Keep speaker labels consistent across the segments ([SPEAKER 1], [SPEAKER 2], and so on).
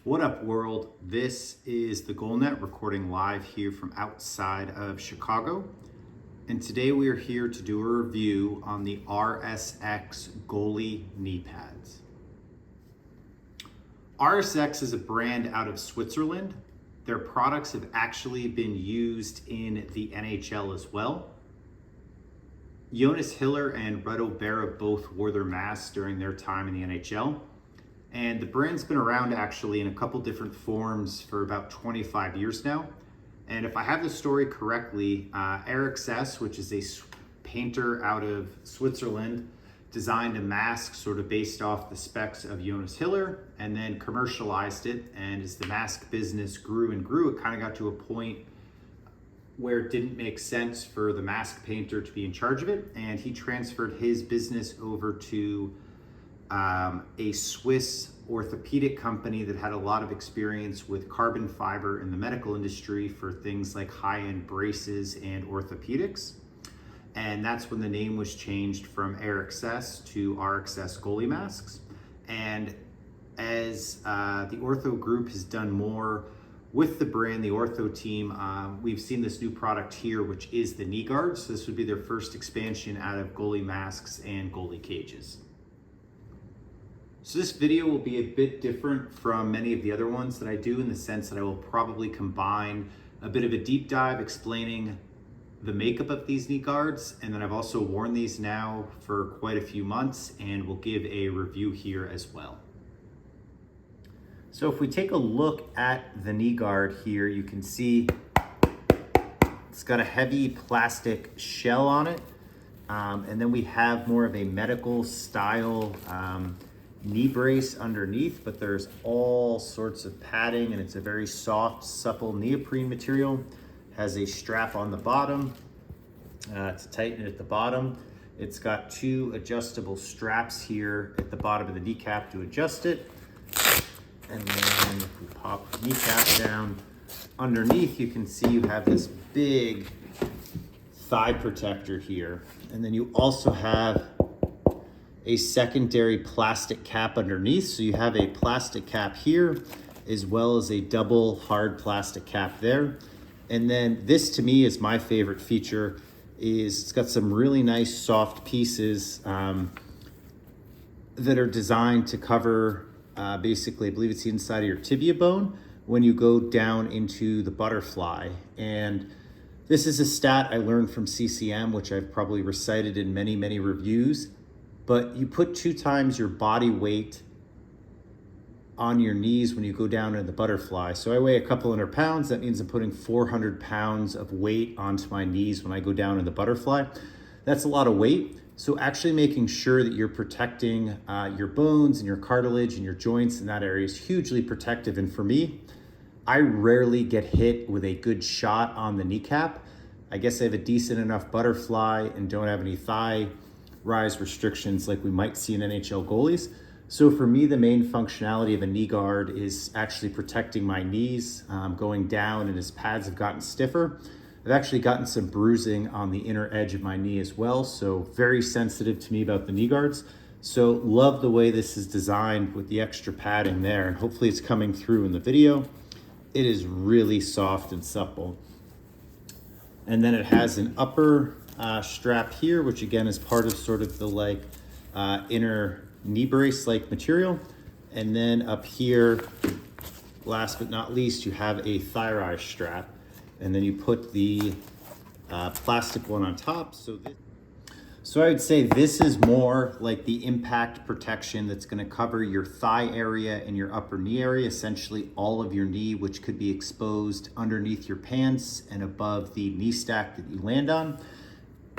[SPEAKER 1] What up, world? This is the GoalNet recording live here from outside of Chicago. And today we are here to do a review on the RXS goalie knee pads. RXS is a brand out of Switzerland. Their products have actually been used in the NHL as well. Jonas Hiller and Reto Berra both wore their masks during their time in the NHL. And the brand's been around actually in a couple different forms for about 25 years now. And if I have the story correctly, RXS, which is a painter out of Switzerland, designed a mask sort of based off the specs of Jonas Hiller and then commercialized it. And as the mask business grew and grew, it kind of got to a point where it didn't make sense for the mask painter to be in charge of it. And he transferred his business over to a Swiss orthopedic company that had a lot of experience with carbon fiber in the medical industry for things like high-end braces and orthopedics. And that's when the name was changed from RXS to RXS goalie masks. And as the ortho group has done more with the brand, the ortho team, we've seen this new product here, which is the knee guards. So this would be their first expansion out of goalie masks and goalie cages. So this video will be a bit different from many of the other ones that I do in the sense that I will probably combine a bit of a deep dive explaining the makeup of these knee guards, and then I've also worn these now for quite a few months and will give a review here as well. So if we take a look at the knee guard here, you can see it's got a heavy plastic shell on it, and then we have more of a medical style knee brace underneath, but there's all sorts of padding and it's a very soft, supple neoprene material. Has a strap on the bottom to tighten it at the bottom. It's got two adjustable straps here at the bottom of the kneecap to adjust it. And then if we pop the kneecap down underneath, you can see you have this big thigh protector here. And then you also have a secondary plastic cap underneath. So you have a plastic cap here as well as a double hard plastic cap there. And then this to me is my favorite feature, is it's got some really nice soft pieces that are designed to cover basically, I believe it's the inside of your tibia bone when you go down into the butterfly. And this is a stat I learned from CCM, which I've probably recited in many, many reviews. But you put 2 times your body weight on your knees when you go down in the butterfly. So I weigh a couple hundred pounds. That means I'm putting 400 pounds of weight onto my knees when I go down in the butterfly. That's a lot of weight. So actually making sure that you're protecting your bones and your cartilage and your joints in that area is hugely protective. And for me, I rarely get hit with a good shot on the kneecap. I guess I have a decent enough butterfly and don't have any thigh rise restrictions like we might see in NHL goalies. So for me, the main functionality of a knee guard is actually protecting my knees going down, and as pads have gotten stiffer, I've actually gotten some bruising on the inner edge of my knee as well. So very sensitive to me about the knee guards. So love the way this is designed with the extra padding there, and hopefully it's coming through in the video. It is really soft and supple. And then it has an upper strap here, which again is part of sort of the inner knee brace like material. And then up here, last but not least, you have a thigh rise strap, and then you put the plastic one on top. So I would say this is more like the impact protection that's going to cover your thigh area and your upper knee area, essentially all of your knee, which could be exposed underneath your pants and above the knee stack that you land on.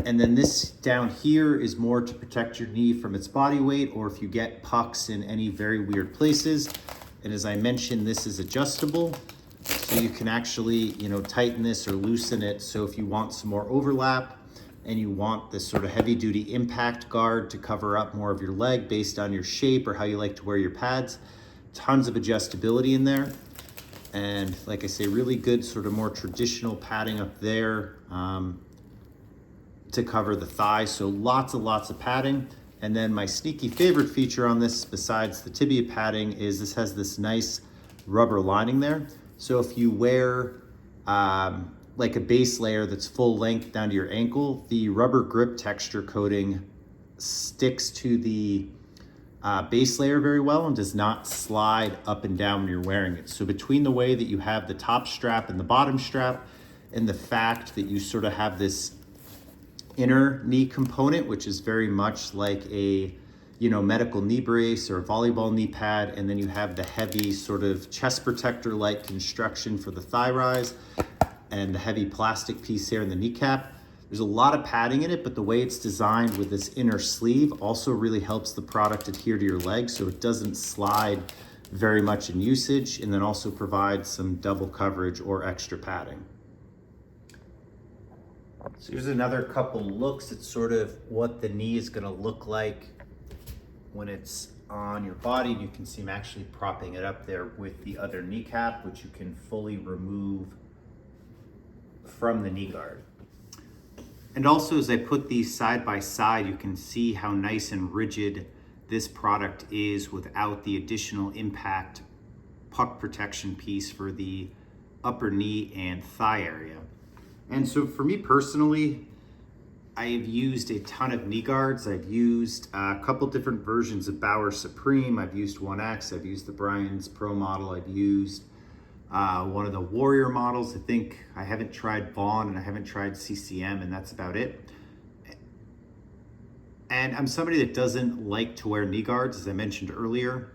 [SPEAKER 1] And then this down here is more to protect your knee from its body weight, or if you get pucks in any very weird places. And as I mentioned, this is adjustable. So you can actually, tighten this or loosen it. So if you want some more overlap and you want this sort of heavy duty impact guard to cover up more of your leg based on your shape or how you like to wear your pads, tons of adjustability in there. And like I say, really good sort of more traditional padding up there. To cover the thigh, so lots of padding. And then my sneaky favorite feature on this, besides the tibia padding, is this has this nice rubber lining there. So if you wear like a base layer that's full length down to your ankle, the rubber grip texture coating sticks to the base layer very well and does not slide up and down when you're wearing it. So between the way that you have the top strap and the bottom strap, and the fact that you sort of have this inner knee component, which is very much like a medical knee brace or a volleyball knee pad, and then you have the heavy sort of chest protector like construction for the thigh rise and the heavy plastic piece here in the kneecap. There's a lot of padding in it, but the way it's designed with this inner sleeve also really helps the product adhere to your leg so it doesn't slide very much in usage, and then also provides some double coverage or extra padding. So here's another couple looks at sort of what the knee is gonna look like when it's on your body. You can see I'm actually propping it up there with the other kneecap, which you can fully remove from the knee guard. And also, as I put these side by side, you can see how nice and rigid this product is without the additional impact puck protection piece for the upper knee and thigh area. And so for me personally, I've used a ton of knee guards. I've used a couple different versions of Bauer Supreme. I've used 1X, I've used the Brian's Pro model, I've used one of the Warrior models. I think I haven't tried Vaughn and I haven't tried CCM, and that's about it. And I'm somebody that doesn't like to wear knee guards. As I mentioned earlier,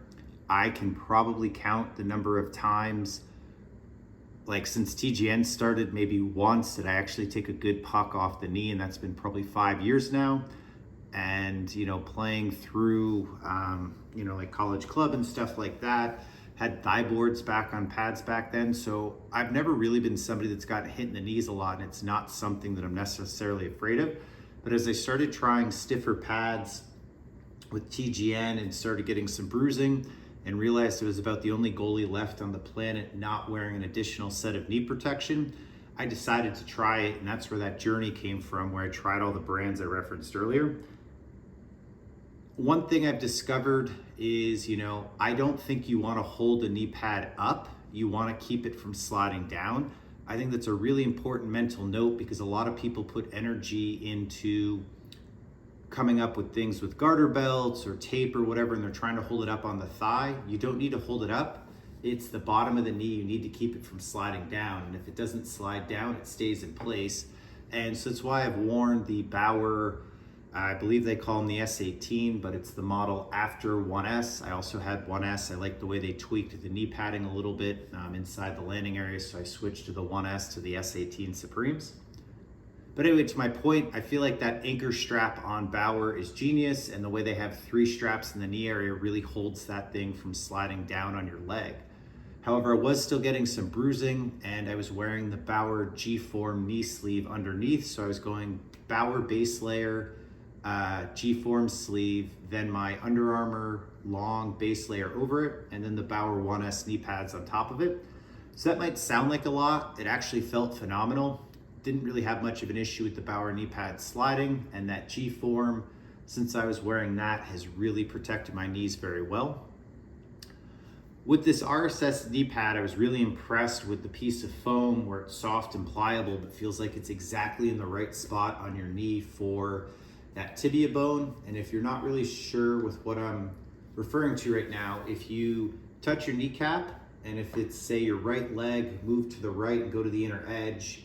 [SPEAKER 1] I can probably count the number of times, like since TGN started, maybe once did I actually take a good puck off the knee, and that's been probably 5 years now. And playing through like college club and stuff like that, had thigh boards back on pads back then. So I've never really been somebody that's gotten hit in the knees a lot, and it's not something that I'm necessarily afraid of. But as I started trying stiffer pads with TGN and started getting some bruising, and realized it was about the only goalie left on the planet not wearing an additional set of knee protection, I decided to try it, and that's where that journey came from, where I tried all the brands I referenced earlier. One thing I've discovered is, I don't think you want to hold a knee pad up. You want to keep it from sliding down. I think that's a really important mental note, because a lot of people put energy into coming up with things with garter belts or tape or whatever, and they're trying to hold it up on the thigh. You don't need to hold it up. It's the bottom of the knee. You need to keep it from sliding down. And if it doesn't slide down, it stays in place. And so that's why I've worn the Bauer, I believe they call them the S18, but it's the model after 1S. I also had 1S. I like the way they tweaked the knee padding a little bit inside the landing area, so I switched to the 1S to the S18 Supremes. But anyway, to my point, I feel like that anchor strap on Bauer is genius, and the way they have 3 straps in the knee area really holds that thing from sliding down on your leg. However, I was still getting some bruising, and I was wearing the Bauer G-Form knee sleeve underneath, so I was going Bauer base layer, G-Form sleeve, then my Under Armour long base layer over it, and then the Bauer 1S knee pads on top of it. So that might sound like a lot. It actually felt phenomenal. Didn't really have much of an issue with the Bauer knee pad sliding, and that G-Form, since I was wearing that, has really protected my knees very well. With this RXS knee pad, I was really impressed with the piece of foam where it's soft and pliable, but feels like it's exactly in the right spot on your knee for that tibia bone. And if you're not really sure with what I'm referring to right now, if you touch your kneecap, and if it's, say, your right leg, move to the right and go to the inner edge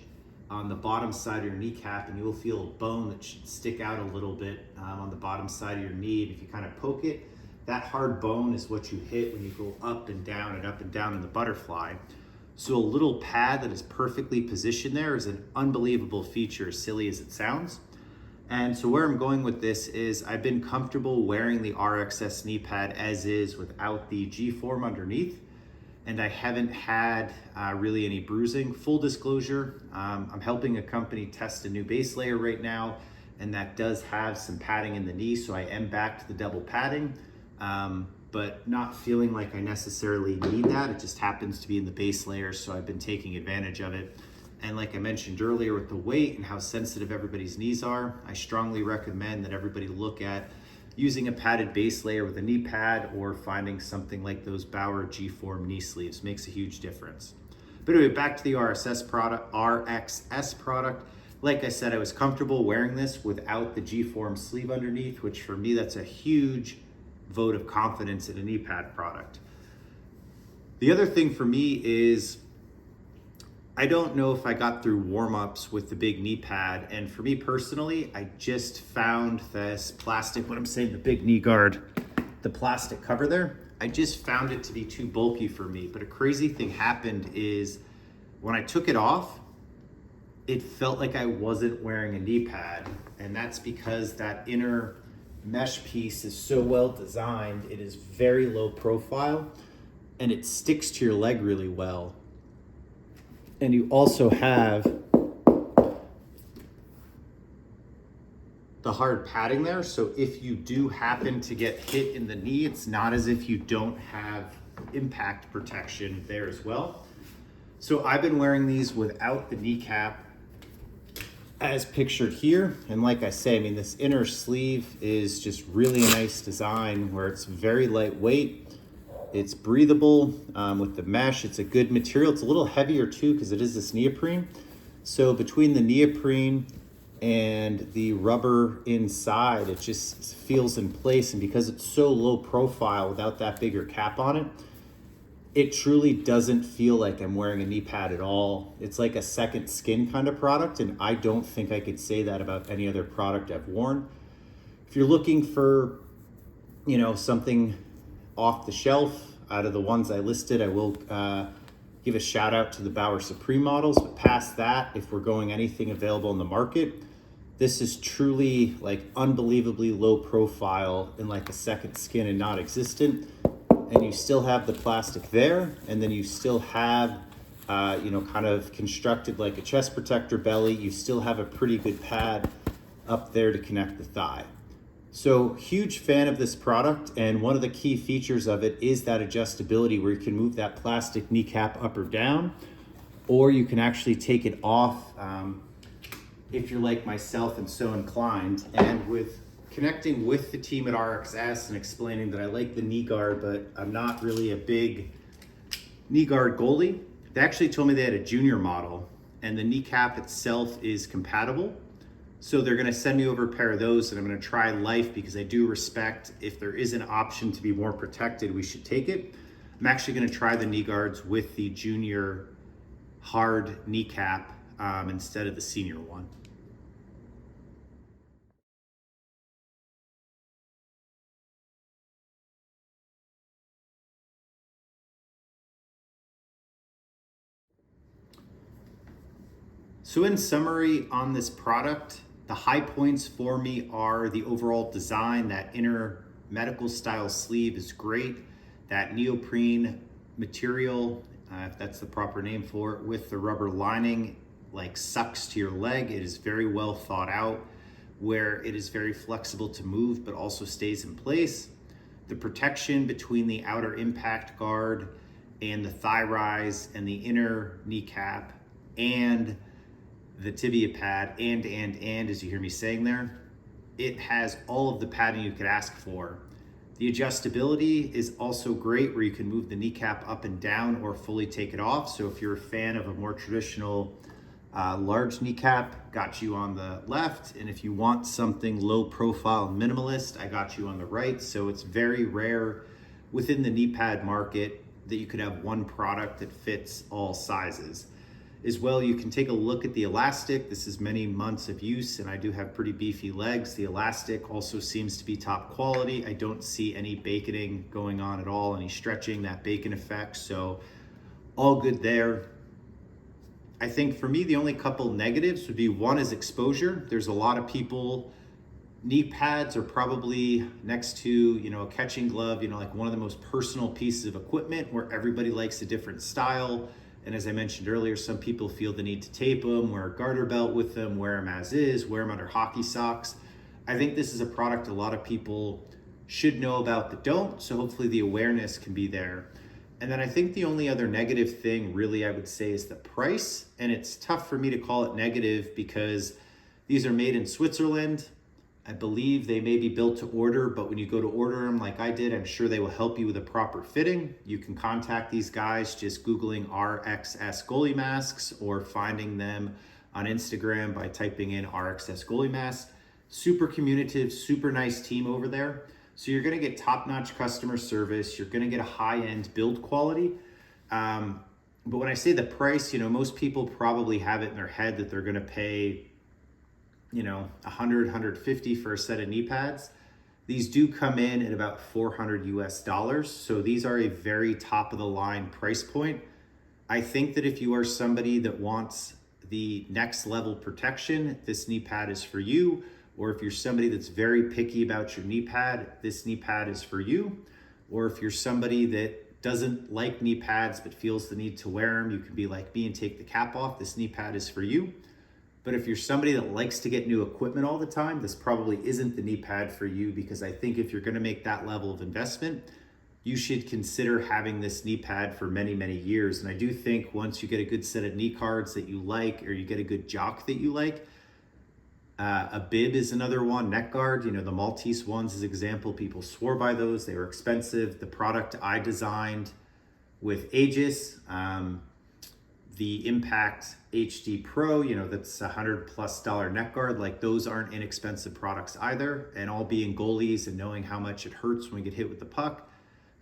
[SPEAKER 1] on the bottom side of your kneecap, and you will feel a bone that should stick out a little bit on the bottom side of your knee. And if you kind of poke it, that hard bone is what you hit when you go up and down in the butterfly. So a little pad that is perfectly positioned there is an unbelievable feature, as silly as it sounds. And so where I'm going with this is I've been comfortable wearing the RXS knee pad as is without the G-Form underneath, and I haven't had really any bruising. Full disclosure, I'm helping a company test a new base layer right now, and that does have some padding in the knee, so I am back to the double padding, but not feeling like I necessarily need that. It just happens to be in the base layer, so I've been taking advantage of it. And like I mentioned earlier, with the weight and how sensitive everybody's knees are, I strongly recommend that everybody look at using a padded base layer with a knee pad or finding something like those Bauer G-form knee sleeves makes a huge difference. But anyway, back to the RXS product. Like I said, I was comfortable wearing this without the G-form sleeve underneath, which for me, that's a huge vote of confidence in a knee pad product. The other thing for me is, I don't know if I got through warm-ups with the big knee pad. And for me personally, I just found this plastic, what I'm saying, the big knee guard, the plastic cover there, I just found it to be too bulky for me. But a crazy thing happened is when I took it off, it felt like I wasn't wearing a knee pad. And that's because that inner mesh piece is so well designed. It is very low profile and it sticks to your leg really well. And you also have the hard padding there. So if you do happen to get hit in the knee, it's not as if you don't have impact protection there as well. So I've been wearing these without the kneecap as pictured here. And like I say, I mean, this inner sleeve is just really a nice design where it's very lightweight. It's breathable with the mesh. It's a good material. It's a little heavier too because it is this neoprene. So between the neoprene and the rubber inside, it just feels in place. And because it's so low profile without that bigger cap on it, it truly doesn't feel like I'm wearing a knee pad at all. It's like a second skin kind of product. And I don't think I could say that about any other product I've worn. If you're looking for, something off the shelf out of the ones I listed, I will give a shout out to the Bauer Supreme models. But past that, if we're going anything available in the market, this is truly like unbelievably low profile and like a second skin and not existent. And you still have the plastic there, and then you still have kind of constructed like a chest protector belly. You still have a pretty good pad up there to connect the thigh. So huge fan of this product, and one of the key features of it is that adjustability where you can move that plastic kneecap up or down, or you can actually take it off if you're like myself and so inclined. And with connecting with the team at RXS and explaining that I like the knee guard, but I'm not really a big knee guard goalie, they actually told me they had a junior model and the kneecap itself is compatible. So they're gonna send me over a pair of those and I'm gonna try life because I do respect if there is an option to be more protected, we should take it. I'm actually gonna try the knee guards with the junior hard kneecap instead of the senior one. So in summary on this product, the high points for me are the overall design. That inner medical style sleeve is great. That neoprene material, if that's the proper name for it, with the rubber lining, like sucks to your leg. It is very well thought out, where it is very flexible to move, but also stays in place. The protection between the outer impact guard and the thigh rise and the inner kneecap and the tibia pad and as you hear me saying there, it has all of the padding you could ask for. The adjustability is also great where you can move the kneecap up and down or fully take it off. So if you're a fan of a more traditional large kneecap, got you on the left. And if you want something low profile minimalist, I got you on the right. So it's very rare within the knee pad market that you could have one product that fits all sizes. As well, you can take a look at the elastic. This is many months of use and I do have pretty beefy legs. The elastic also seems to be top quality. I don't see any baconing going on at all, any stretching, that bacon effect. So all good there. I think for me, the only couple negatives would be, one is exposure. There's a lot of people, knee pads are probably next to, a catching glove, like one of the most personal pieces of equipment where everybody likes a different style. And as I mentioned earlier, some people feel the need to tape them, wear a garter belt with them, wear them as is, wear them under hockey socks. I think this is a product a lot of people should know about that don't, so hopefully the awareness can be there. And then I think the only other negative thing really I would say is the price. And it's tough for me to call it negative because these are made in Switzerland. I believe they may be built to order, but when you go to order them like I did, I'm sure they will help you with a proper fitting. You can contact these guys just Googling RXS goalie masks or finding them on Instagram by typing in RXS goalie mask. Super communicative, super nice team over there. So you're gonna get top-notch customer service. You're gonna get a high-end build quality. But when I say the price, most people probably have it in their head that they're gonna pay 100, 150 for a set of knee pads. These do come in at about $400 US. So these are a very top of the line price point. I think that if you are somebody that wants the next level protection, this knee pad is for you. Or if you're somebody that's very picky about your knee pad, this knee pad is for you. Or if you're somebody that doesn't like knee pads but feels the need to wear them, you can be like me and take the cap off. This knee pad is for you. But if you're somebody that likes to get new equipment all the time, this probably isn't the knee pad for you, because I think if you're gonna make that level of investment, you should consider having this knee pad for many, many years. And I do think once you get a good set of knee cards that you like, or you get a good jock that you like, a bib is another one, neck guard, the Maltese ones as example, people swore by those. They were expensive. The product I designed with Aegis, the Impact HD Pro, that's $100+ neck guard. Like, those aren't inexpensive products either. And all being goalies and knowing how much it hurts when we get hit with the puck,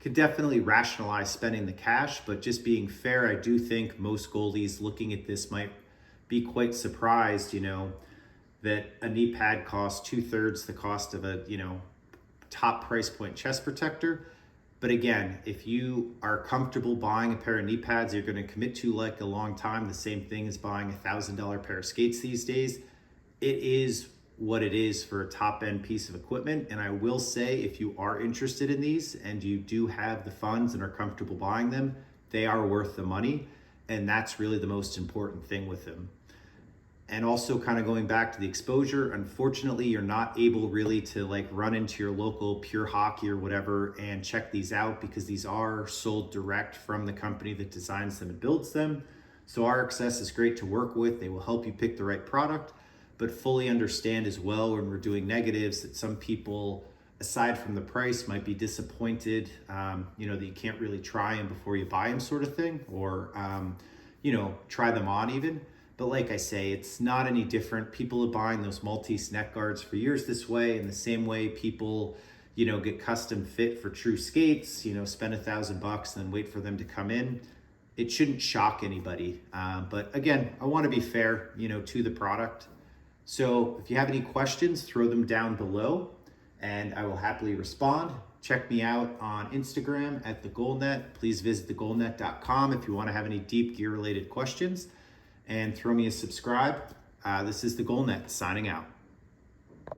[SPEAKER 1] could definitely rationalize spending the cash. But just being fair, I do think most goalies looking at this might be quite surprised, that a knee pad costs 2/3 the cost of a, top price point chest protector. But again, if you are comfortable buying a pair of knee pads you're going to commit to like a long time, the same thing as buying a $1,000 pair of skates these days, it is what it is for a top end piece of equipment. And I will say, if you are interested in these and you do have the funds and are comfortable buying them, they are worth the money. And that's really the most important thing with them. And also, kind of going back to the exposure, unfortunately, you're not able really to like run into your local Pure Hockey or whatever and check these out, because these are sold direct from the company that designs them and builds them. So RXS is great to work with. They will help you pick the right product, but fully understand as well when we're doing negatives that some people, aside from the price, might be disappointed, that you can't really try them before you buy them, sort of thing, or, try them on even. But like I say, it's not any different. People are buying those Maltese neck guards for years this way, in the same way people, get custom fit for true skates, spend $1,000 and then wait for them to come in. It shouldn't shock anybody. But again, I want to be fair, to the product. So if you have any questions, throw them down below and I will happily respond. Check me out on Instagram at The Goalnet. Please visit thegoalnet.com if you want to have any deep gear related questions. And throw me a subscribe. This is The Goalnet signing out.